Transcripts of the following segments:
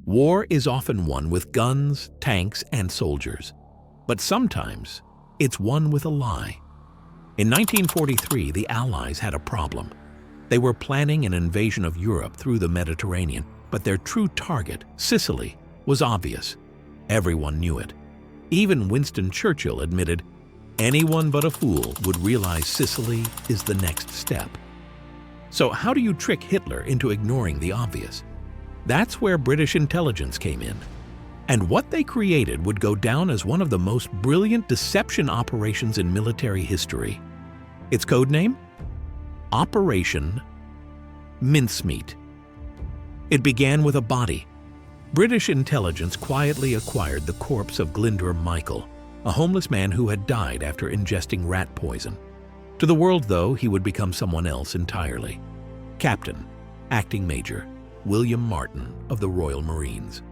War is often won with guns, tanks, and soldiers. But sometimes, it's won with a lie. In 1943, the Allies had a problem. They were planning an invasion of Europe through the Mediterranean, but their true target, Sicily, was obvious. Everyone knew it. Even Winston Churchill admitted, anyone but a fool would realize Sicily is the next step. So how do you trick Hitler into ignoring the obvious? That's where British intelligence came in. And what they created would go down as one of the most brilliant deception operations in military history. Its code name? Operation Mincemeat. It began with a body. British intelligence quietly acquired the corpse of Glyndwr Michael, a homeless man who had died after ingesting rat poison. To the world, though, he would become someone else entirely. Captain, Acting Major, William Martin of the Royal Marines.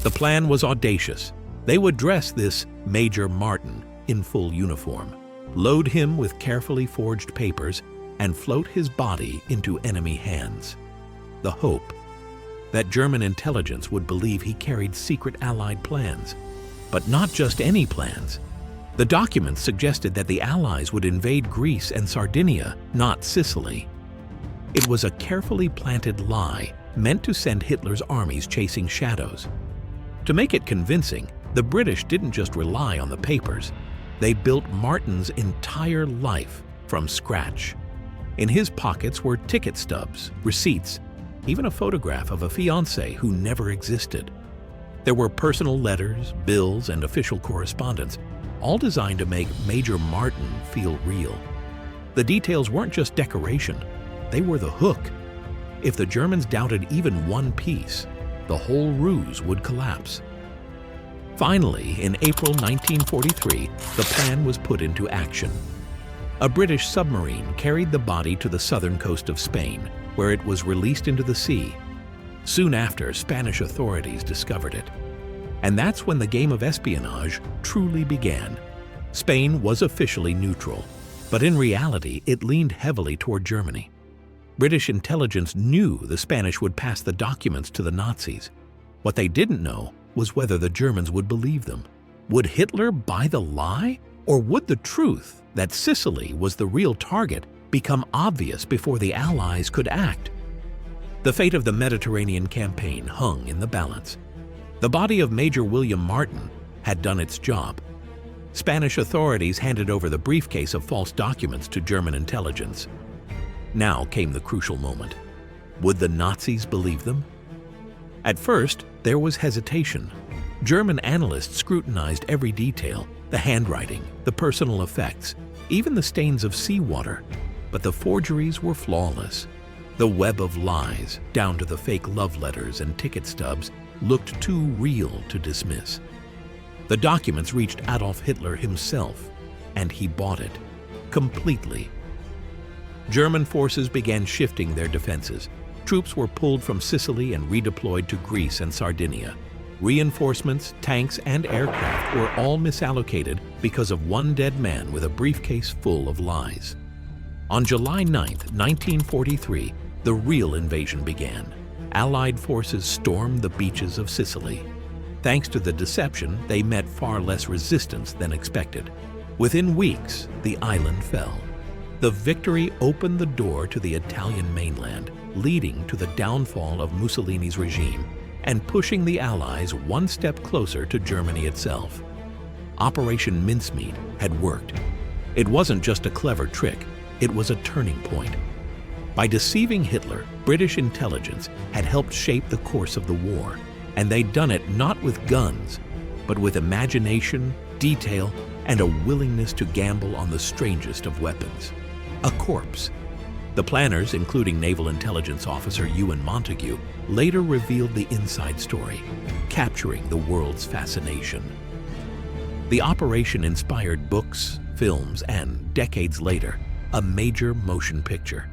The plan was audacious. They would dress this Major Martin in full uniform, load him with carefully forged papers, and float his body into enemy hands. The hope that German intelligence would believe he carried secret Allied plans. But not just any plans. The documents suggested that the Allies would invade Greece and Sardinia, not Sicily. It was a carefully planted lie meant to send Hitler's armies chasing shadows. To make it convincing, the British didn't just rely on the papers. They built Martin's entire life from scratch. In his pockets were ticket stubs, receipts, even a photograph of a fiancée who never existed. There were personal letters, bills, and official correspondence, all designed to make Major Martin feel real. The details weren't just decoration, they were the hook. If the Germans doubted even one piece, the whole ruse would collapse. Finally, in April 1943, the plan was put into action. A British submarine carried the body to the southern coast of Spain, where it was released into the sea. Soon after, Spanish authorities discovered it. And that's when the game of espionage truly began. Spain was officially neutral, but in reality, it leaned heavily toward Germany. British intelligence knew the Spanish would pass the documents to the Nazis. What they didn't know was whether the Germans would believe them. Would Hitler buy the lie? Or would the truth that Sicily was the real target become obvious before the Allies could act? The fate of the Mediterranean campaign hung in the balance. The body of Major William Martin had done its job. Spanish authorities handed over the briefcase of false documents to German intelligence. Now came the crucial moment. Would the Nazis believe them? At first, there was hesitation. German analysts scrutinized every detail, the handwriting, the personal effects, even the stains of seawater. But the forgeries were flawless. The web of lies, down to the fake love letters and ticket stubs, looked too real to dismiss. The documents reached Adolf Hitler himself, and he bought it, completely. German forces began shifting their defenses. Troops were pulled from Sicily and redeployed to Greece and Sardinia. Reinforcements, tanks, and aircraft were all misallocated because of one dead man with a briefcase full of lies. On July 9, 1943, the real invasion began. Allied forces stormed the beaches of Sicily. Thanks to the deception, they met far less resistance than expected. Within weeks, the island fell. The victory opened the door to the Italian mainland, leading to the downfall of Mussolini's regime and pushing the Allies one step closer to Germany itself. Operation Mincemeat had worked. It wasn't just a clever trick, it was a turning point. By deceiving Hitler, British intelligence had helped shape the course of the war, and they'd done it not with guns, but with imagination, detail, and a willingness to gamble on the strangest of weapons: a corpse. The planners, including Naval Intelligence Officer Ewan Montague, later revealed the inside story, capturing the world's fascination. The operation inspired books, films, and, decades later, a major motion picture.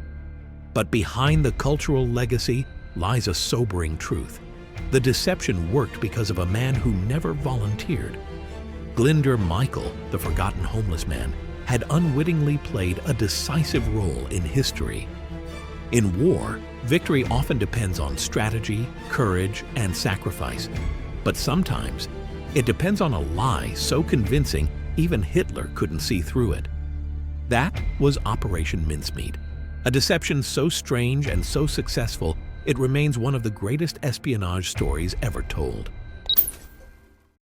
But behind the cultural legacy lies a sobering truth. The deception worked because of a man who never volunteered. Glyndwr Michael, the forgotten homeless man, had unwittingly played a decisive role in history. In war, victory often depends on strategy, courage, and sacrifice. But sometimes, it depends on a lie so convincing even Hitler couldn't see through it. That was Operation Mincemeat, a deception so strange and so successful it remains one of the greatest espionage stories ever told.